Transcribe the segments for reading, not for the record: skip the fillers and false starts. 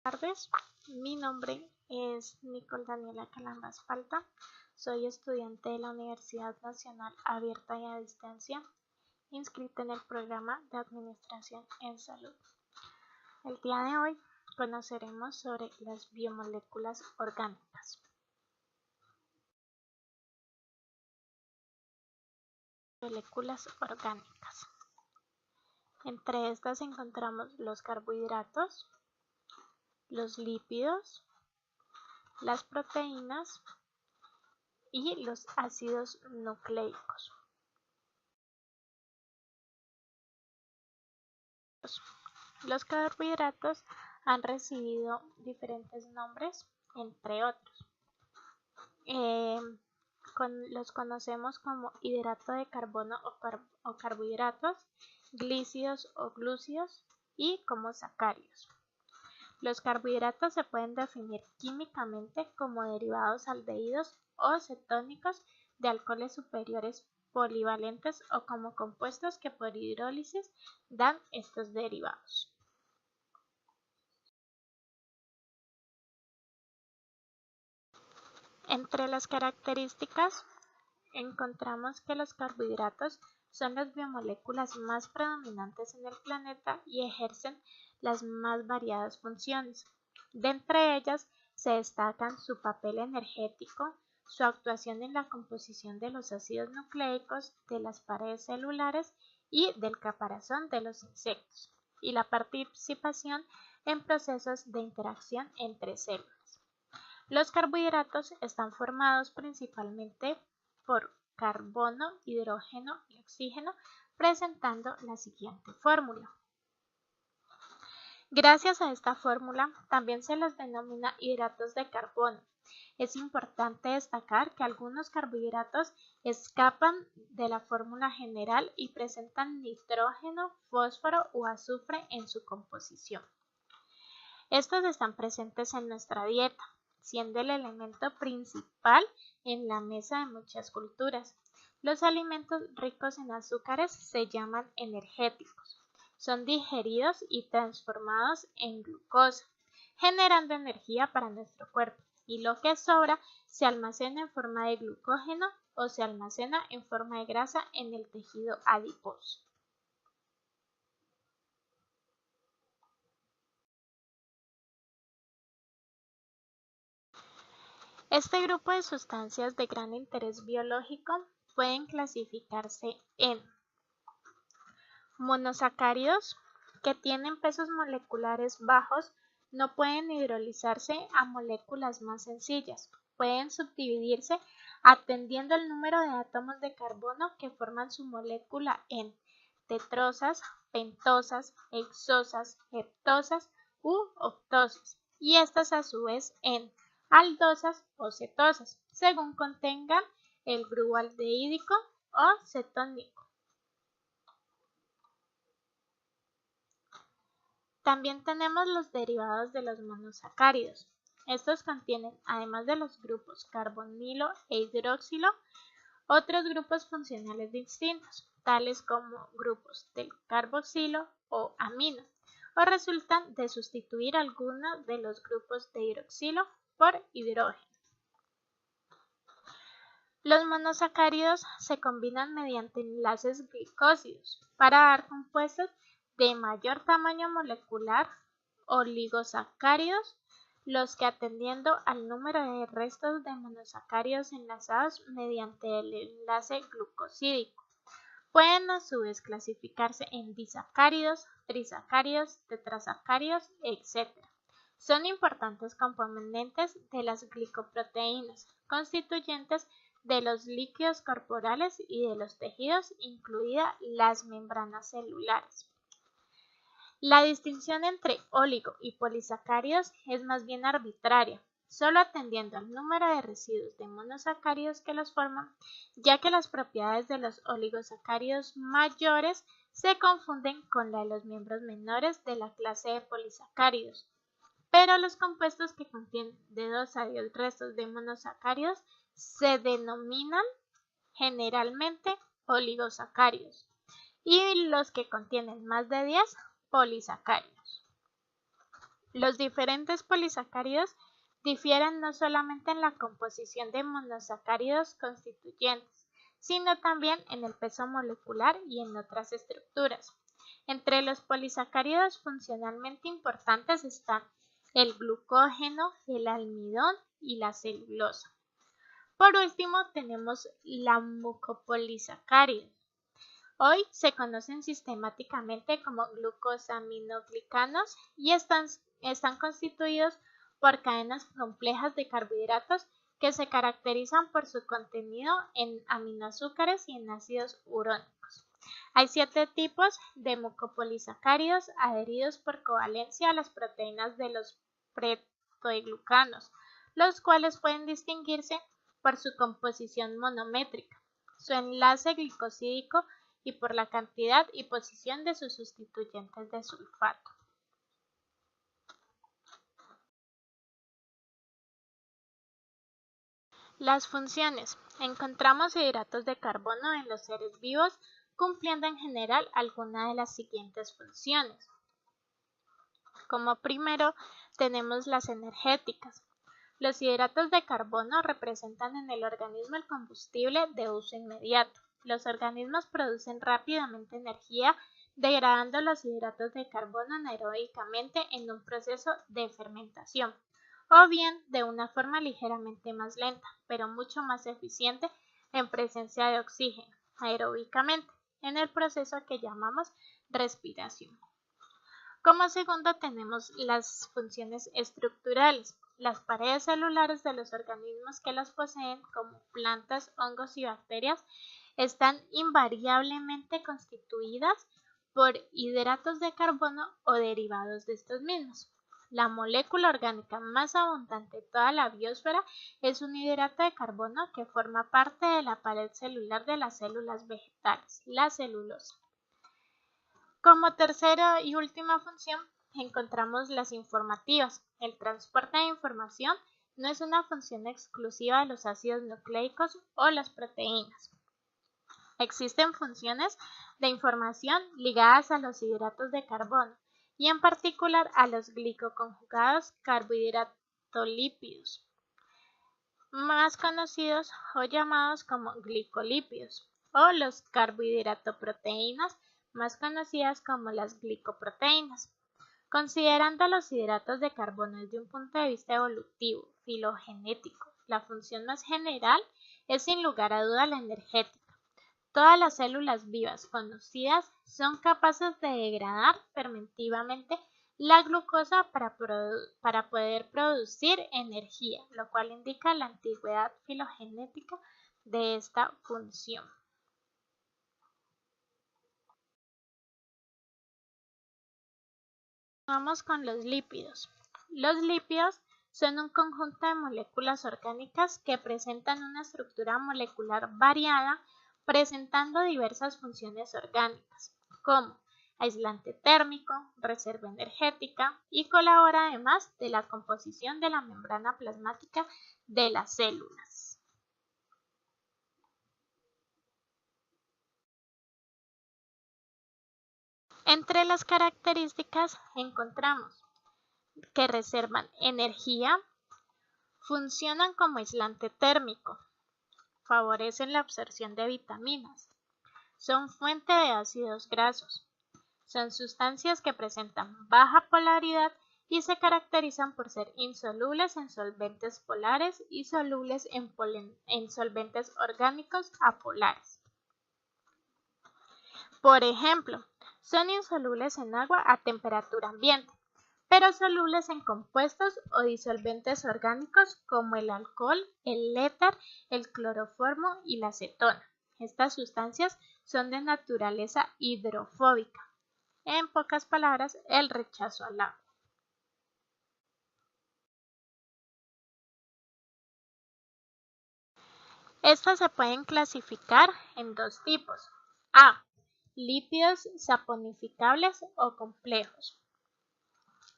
Buenas tardes, mi nombre es Nicole Daniela Calambas Falta, soy estudiante de la Universidad Nacional Abierta y a Distancia, inscrita en el programa de Administración en Salud. El día de hoy conoceremos sobre las biomoléculas orgánicas. Moléculas orgánicas. Entre estas encontramos los carbohidratos, los lípidos, las proteínas y los ácidos nucleicos. Los carbohidratos han recibido diferentes nombres, entre otros. Los conocemos como hidrato de carbono o carbohidratos, glícidos o glúcidos y como sacáridos. Los carbohidratos se pueden definir químicamente como derivados aldehídos o cetónicos de alcoholes superiores polivalentes o como compuestos que por hidrólisis dan estos derivados. Entre las características encontramos que los carbohidratos son las biomoléculas más predominantes en el planeta y ejercen las más variadas funciones. De entre ellas se destacan su papel energético, su actuación en la composición de los ácidos nucleicos, de las paredes celulares y del caparazón de los insectos, y la participación en procesos de interacción entre células. Los carbohidratos están formados principalmente por carbono, hidrógeno y oxígeno, presentando la siguiente fórmula. Gracias a esta fórmula también se los denomina hidratos de carbono. Es importante destacar que algunos carbohidratos escapan de la fórmula general y presentan nitrógeno, fósforo o azufre en su composición. Estos están presentes en nuestra dieta, siendo el elemento principal en la mesa de muchas culturas. Los alimentos ricos en azúcares se llaman energéticos. Son digeridos y transformados en glucosa, generando energía para nuestro cuerpo, y lo que sobra se almacena en forma de glucógeno o se almacena en forma de grasa en el tejido adiposo. Este grupo de sustancias de gran interés biológico pueden clasificarse en monosacáridos, que tienen pesos moleculares bajos, no pueden hidrolizarse a moléculas más sencillas. Pueden subdividirse atendiendo el número de átomos de carbono que forman su molécula en tetrosas, pentosas, hexosas, heptosas u octosas, y estas a su vez en aldosas o cetosas, según contengan el grupo aldehídico o cetónico. También tenemos los derivados de los monosacáridos. Estos contienen, además de los grupos carbonilo e hidroxilo, otros grupos funcionales distintos, tales como grupos del carboxilo o amino, o resultan de sustituir alguno de los grupos de hidroxilo por hidrógeno. Los monosacáridos se combinan mediante enlaces glicósidos para dar compuestos de mayor tamaño molecular, oligosacáridos, los que atendiendo al número de restos de monosacáridos enlazados mediante el enlace glucosídico. Pueden a su vez clasificarse en disacáridos, trisacáridos, tetrasacáridos, etc. Son importantes componentes de las glicoproteínas, constituyentes de los líquidos corporales y de los tejidos, incluidas las membranas celulares. La distinción entre oligo y polisacáridos es más bien arbitraria, solo atendiendo al número de residuos de monosacáridos que los forman, ya que las propiedades de los oligosacáridos mayores se confunden con la de los miembros menores de la clase de polisacáridos, pero los compuestos que contienen de 2 a 10 restos de monosacáridos se denominan generalmente oligosacáridos y los que contienen más de 10 polisacáridos. Los diferentes polisacáridos difieren no solamente en la composición de monosacáridos constituyentes, sino también en el peso molecular y en otras estructuras. Entre los polisacáridos funcionalmente importantes están el glucógeno, el almidón y la celulosa. Por último, tenemos la mucopolisacáridos. Hoy se conocen sistemáticamente como glucosaminoglicanos y están constituidos por cadenas complejas de carbohidratos que se caracterizan por su contenido en aminoazúcares y en ácidos urónicos. Hay 7 tipos de mucopolisacáridos adheridos por covalència a las proteínas de los peptidoglucanos, los cuales pueden distinguirse por su composición monométrica, su enlace glicosídico y por la cantidad y posición de sus sustituyentes de sulfato. Las funciones. Encontramos hidratos de carbono en los seres vivos cumpliendo en general alguna de las siguientes funciones. Como primero tenemos las energéticas. Los hidratos de carbono representan en el organismo el combustible de uso inmediato. Los organismos producen rápidamente energía degradando los hidratos de carbono anaeróbicamente en un proceso de fermentación, o bien de una forma ligeramente más lenta, pero mucho más eficiente en presencia de oxígeno, aeróbicamente, en el proceso que llamamos respiración. Como segundo tenemos las funciones estructurales. Las paredes celulares de los organismos que las poseen, como plantas, hongos y bacterias, están invariablemente constituidas por hidratos de carbono o derivados de estos mismos. La molécula orgánica más abundante de toda la biosfera es un hidrato de carbono que forma parte de la pared celular de las células vegetales, la celulosa. Como tercera y última función, encontramos las informativas. El transporte de información no es una función exclusiva de los ácidos nucleicos o las proteínas. Existen funciones de información ligadas a los hidratos de carbono y en particular a los glicoconjugados carbohidratolípidos, más conocidos o llamados como glicolípidos, o los carbohidratoproteínas, más conocidas como las glicoproteínas. Considerando los hidratos de carbono desde un punto de vista evolutivo, filogenético, la función más general es sin lugar a duda la energética. Todas las células vivas conocidas son capaces de degradar fermentivamente la glucosa para poder producir energía, lo cual indica la antigüedad filogenética de esta función. Vamos con los lípidos. Los lípidos son un conjunto de moléculas orgánicas que presentan una estructura molecular variada, presentando diversas funciones orgánicas, como aislante térmico, reserva energética y colabora además de la composición de la membrana plasmática de las células. Entre las características encontramos que reservan energía, funcionan como aislante térmico, favorecen la absorción de vitaminas, son fuente de ácidos grasos, son sustancias que presentan baja polaridad y se caracterizan por ser insolubles en solventes polares y solubles en solventes orgánicos apolares. Por ejemplo, son insolubles en agua a temperatura ambiente, pero solubles en compuestos o disolventes orgánicos como el alcohol, el éter, el cloroformo y la acetona. Estas sustancias son de naturaleza hidrofóbica. En pocas palabras, el rechazo al agua. Estas se pueden clasificar en dos tipos. A. Lípidos saponificables o complejos.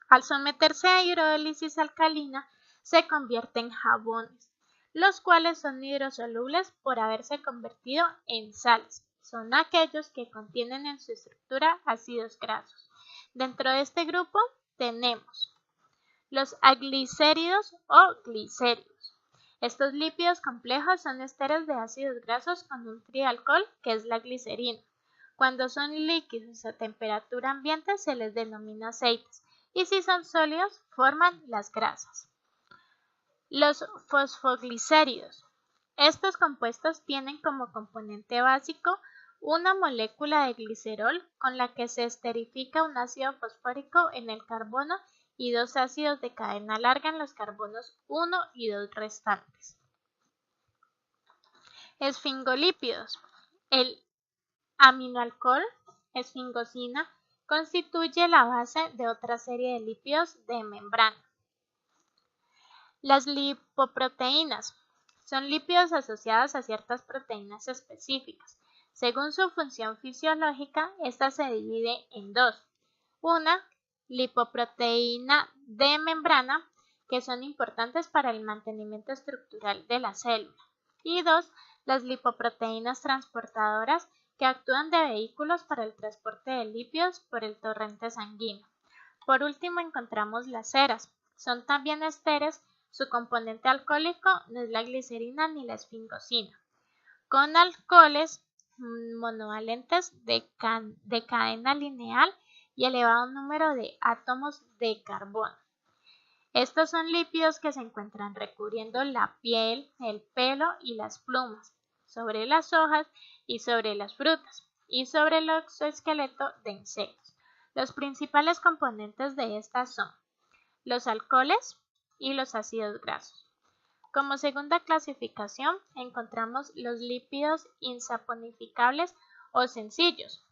Al someterse a hidrólisis alcalina, se convierten en jabones, los cuales son hidrosolubles por haberse convertido en sales. Son aquellos que contienen en su estructura ácidos grasos. Dentro de este grupo tenemos Los aglicéridos o glicéridos. Estos lípidos complejos son esteres de ácidos grasos con un trialcohol, que es la glicerina. Cuando son líquidos a temperatura ambiente se les denomina aceites, y si son sólidos forman las grasas. Los fosfoglicéridos. Estos compuestos tienen como componente básico una molécula de glicerol con la que se esterifica un ácido fosfórico en el carbono y dos ácidos de cadena larga en los carbonos 1 y 2 restantes. Esfingolípidos. El aminoalcohol, esfingosina, constituye la base de otra serie de lípidos de membrana. Las lipoproteínas son lípidos asociados a ciertas proteínas específicas. Según su función fisiológica, esta se divide en dos. Una, lipoproteína de membrana, que son importantes para el mantenimiento estructural de la célula. Y dos, las lipoproteínas transportadoras, que actúan de vehículos para el transporte de lípidos por el torrente sanguíneo. Por último encontramos las ceras. Son también esteres. Su componente alcohólico no es la glicerina ni la esfingosina. Con alcoholes monovalentes de cadena lineal y elevado número de átomos de carbono. Estos son lípidos que se encuentran recubriendo la piel, el pelo y las plumas, sobre las hojas y sobre las frutas, y sobre el exoesqueleto de insectos. Los principales componentes de estas son los alcoholes y los ácidos grasos. Como segunda clasificación encontramos los lípidos insaponificables o sencillos.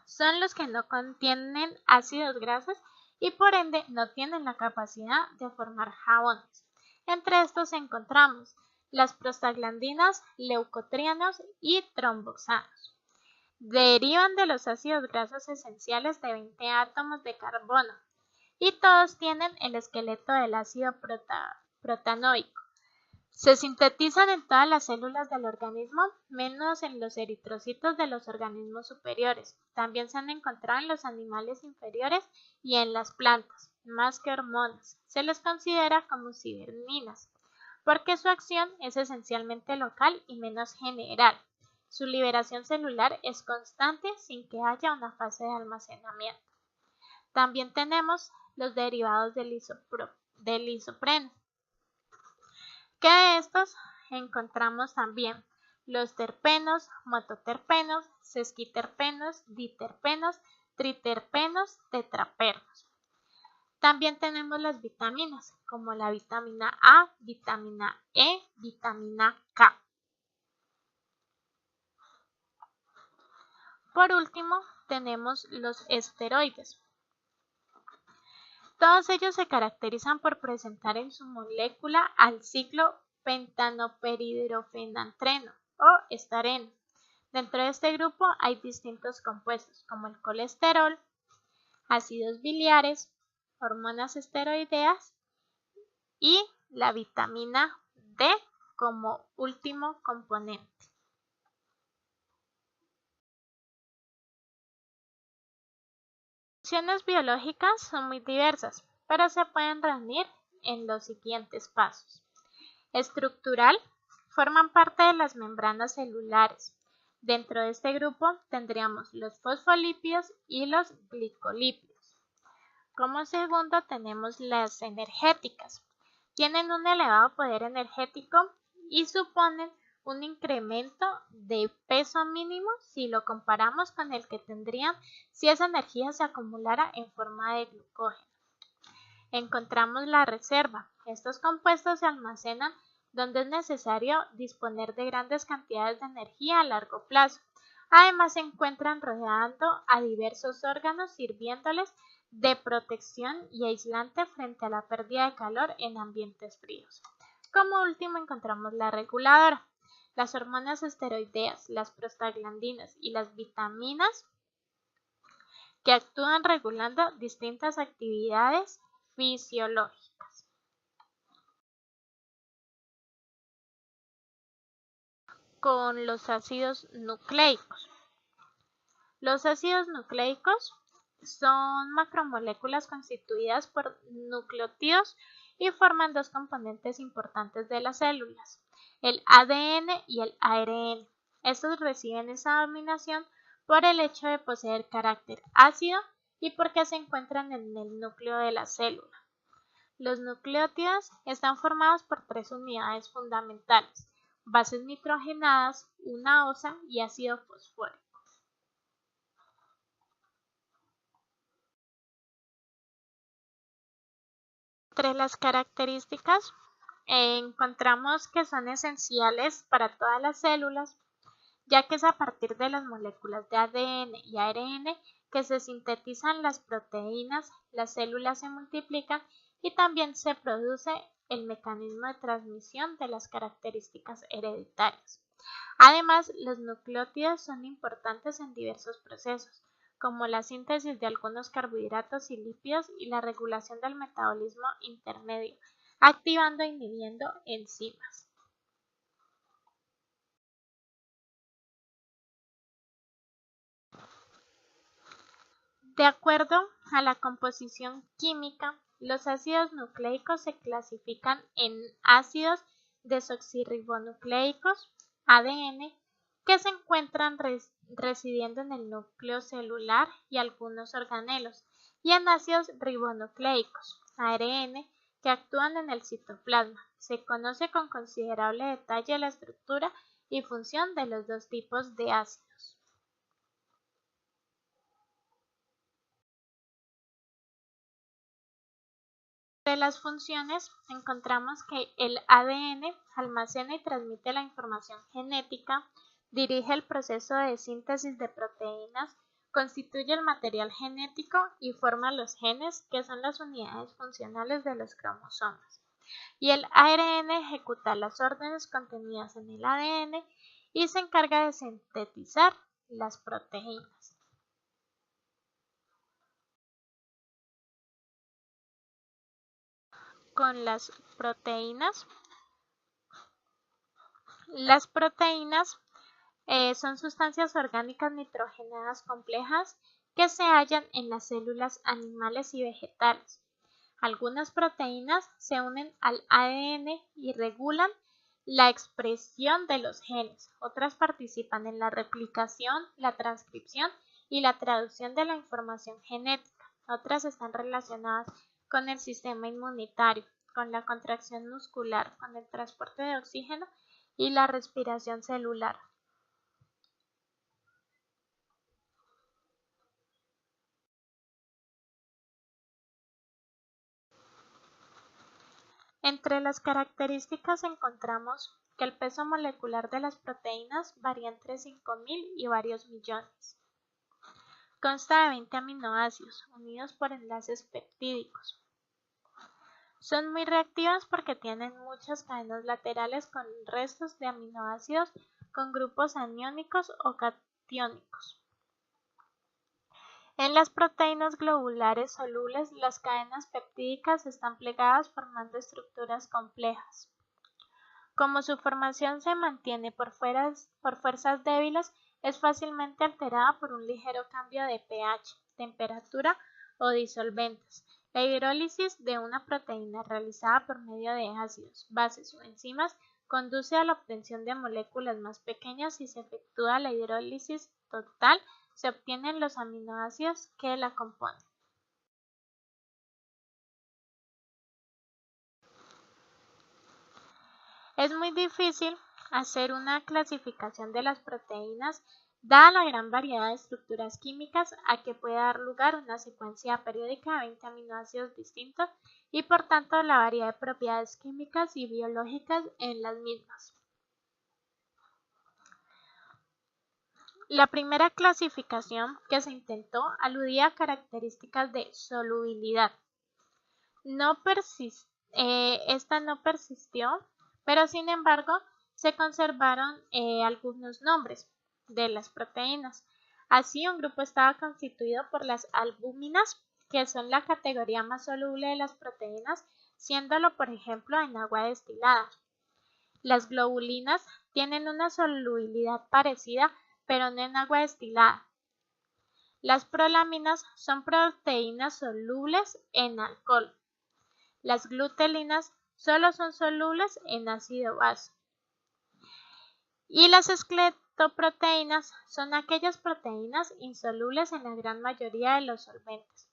Son los que no contienen ácidos grasos y por ende no tienen la capacidad de formar jabones. Entre estos encontramos las prostaglandinas, leucotrienos y tromboxanos. Derivan de los ácidos grasos esenciales de 20 átomos de carbono y todos tienen el esqueleto del ácido protanoico. Se sintetizan en todas las células del organismo, menos en los eritrocitos de los organismos superiores. También se han encontrado en los animales inferiores y en las plantas, más que hormonas. Se les considera como ciberminas, porque su acción es esencialmente local y menos general. Su liberación celular es constante sin que haya una fase de almacenamiento. También tenemos los derivados del isopreno, que de estos encontramos también los terpenos, mototerpenos, sesquiterpenos, diterpenos, triterpenos, tetrapernos. También tenemos las vitaminas, como la vitamina A, vitamina E, vitamina K. Por último, tenemos los esteroides. Todos ellos se caracterizan por presentar en su molécula al ciclo pentanoperidrofenantreno o estareno. Dentro de este grupo hay distintos compuestos como el colesterol, ácidos biliares, hormonas esteroideas y la vitamina D como último componente. Las funciones biológicas son muy diversas, pero se pueden reunir en los siguientes pasos. Estructural, forman parte de las membranas celulares. Dentro de este grupo tendríamos los fosfolípidos y los glicolípidos. Como segundo tenemos las energéticas. Tienen un elevado poder energético y suponen un incremento de peso mínimo si lo comparamos con el que tendrían si esa energía se acumulara en forma de glucógeno. Encontramos la reserva. Estos compuestos se almacenan donde es necesario disponer de grandes cantidades de energía a largo plazo. Además se encuentran rodeando a diversos órganos sirviéndoles de protección y aislante frente a la pérdida de calor en ambientes fríos. Como último encontramos la reguladora. Las hormonas esteroideas, las prostaglandinas y las vitaminas que actúan regulando distintas actividades fisiológicas. Con los ácidos nucleicos. Los ácidos nucleicos son macromoléculas constituidas por nucleótidos y forman dos componentes importantes de las células, el ADN y el ARN. Estos reciben esa denominación por el hecho de poseer carácter ácido y porque se encuentran en el núcleo de la célula. Los nucleótidos están formados por tres unidades fundamentales: bases nitrogenadas, una OSA y ácido fosfórico. Entre las características encontramos que son esenciales para todas las células, ya que es a partir de las moléculas de ADN y ARN que se sintetizan las proteínas, las células se multiplican y también se produce el mecanismo de transmisión de las características hereditarias. Además, los nucleótidos son importantes en diversos procesos, como la síntesis de algunos carbohidratos y lípidos y la regulación del metabolismo intermedio, activando e inhibiendo enzimas. De acuerdo a la composición química, los ácidos nucleicos se clasifican en ácidos desoxirribonucleicos, ADN, que se encuentran residiendo en el núcleo celular y algunos organelos, y en ácidos ribonucleicos, ARN, que actúan en el citoplasma. Se conoce con considerable detalle la estructura y función de los dos tipos de ácidos. De las funciones encontramos que el ADN almacena y transmite la información genética, dirige el proceso de síntesis de proteínas, constituye el material genético y forma los genes, que son las unidades funcionales de los cromosomas. Y el ARN ejecuta las órdenes contenidas en el ADN y se encarga de sintetizar las proteínas. Con las proteínas son sustancias orgánicas nitrogenadas complejas que se hallan en las células animales y vegetales. Algunas proteínas se unen al ADN y regulan la expresión de los genes. Otras participan en la replicación, la transcripción y la traducción de la información genética. Otras están relacionadas con el sistema inmunitario, con la contracción muscular, con el transporte de oxígeno y la respiración celular. Entre las características encontramos que el peso molecular de las proteínas varía entre 5.000 y varios millones. Consta de 20 aminoácidos unidos por enlaces peptídicos. Son muy reactivas porque tienen muchas cadenas laterales con restos de aminoácidos con grupos aniónicos o catiónicos. En las proteínas globulares solubles, las cadenas peptídicas están plegadas formando estructuras complejas. Como su formación se mantiene por fuerzas débiles, es fácilmente alterada por un ligero cambio de pH, temperatura o disolventes. La hidrólisis de una proteína realizada por medio de ácidos, bases o enzimas conduce a la obtención de moléculas más pequeñas. Si se efectúa la hidrólisis total, se obtienen los aminoácidos que la componen. Es muy difícil hacer una clasificación de las proteínas, dada la gran variedad de estructuras químicas a que puede dar lugar una secuencia periódica de 20 aminoácidos distintos y por tanto la variedad de propiedades químicas y biológicas en las mismas. La primera clasificación que se intentó aludía a características de solubilidad. Esta no persistió, pero sin embargo se conservaron algunos nombres de las proteínas. Así, un grupo estaba constituido por las albúminas, que son la categoría más soluble de las proteínas, siéndolo por ejemplo en agua destilada. Las globulinas tienen una solubilidad parecida, pero no en agua destilada. Las prolaminas son proteínas solubles en alcohol. Las glutelinas solo son solubles en ácido base. Y las escletoproteínas son aquellas proteínas insolubles en la gran mayoría de los solventes.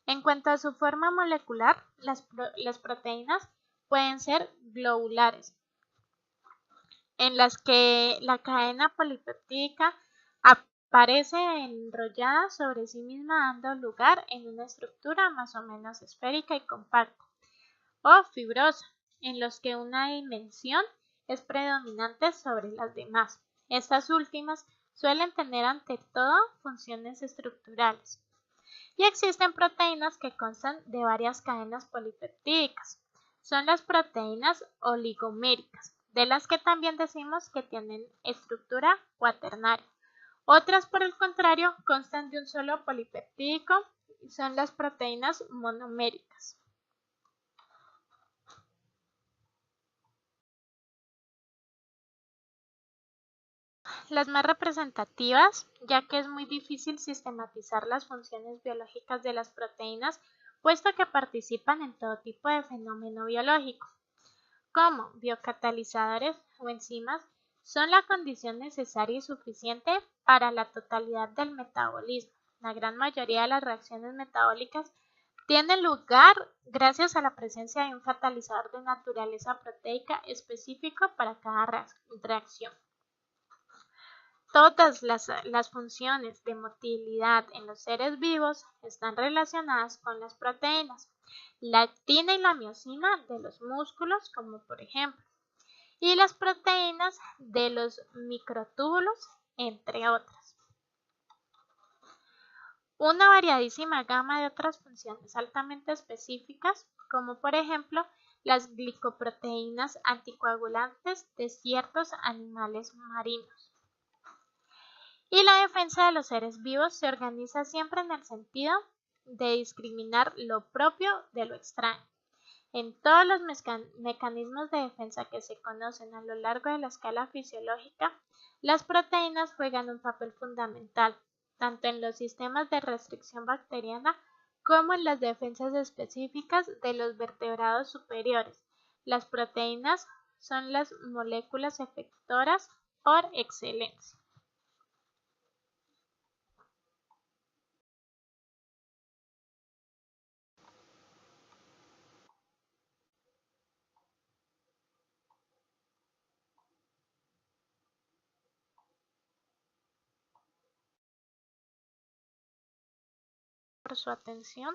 En cuanto a su forma molecular, las proteínas pueden ser globulares, en las que la cadena polipeptídica aparece enrollada sobre sí misma, dando lugar en una estructura más o menos esférica y compacta, o fibrosa, en los que una dimensión es predominante sobre las demás. Estas últimas suelen tener ante todo funciones estructurales. Y existen proteínas que constan de varias cadenas polipeptídicas. Son las proteínas oligoméricas, de las que también decimos que tienen estructura cuaternaria. Otras, por el contrario, constan de un solo polipeptídico y son las proteínas monoméricas. Las más representativas, ya que es muy difícil sistematizar las funciones biológicas de las proteínas, puesto que participan en todo tipo de fenómeno biológico, como biocatalizadores o enzimas, son la condición necesaria y suficiente para la totalidad del metabolismo. La gran mayoría de las reacciones metabólicas tienen lugar gracias a la presencia de un catalizador de naturaleza proteica específico para cada reacción. Todas las funciones de motilidad en los seres vivos están relacionadas con las proteínas, la actina y la miosina de los músculos, como por ejemplo, y las proteínas de los microtúbulos, entre otras. Una variadísima gama de otras funciones altamente específicas, como por ejemplo las glicoproteínas anticoagulantes de ciertos animales marinos. Y la defensa de los seres vivos se organiza siempre en el sentido de discriminar lo propio de lo extraño. En todos los mecanismos de defensa que se conocen a lo largo de la escala fisiológica, las proteínas juegan un papel fundamental, tanto en los sistemas de restricción bacteriana como en las defensas específicas de los vertebrados superiores. Las proteínas son las moléculas efectoras por excelencia. Por su atención.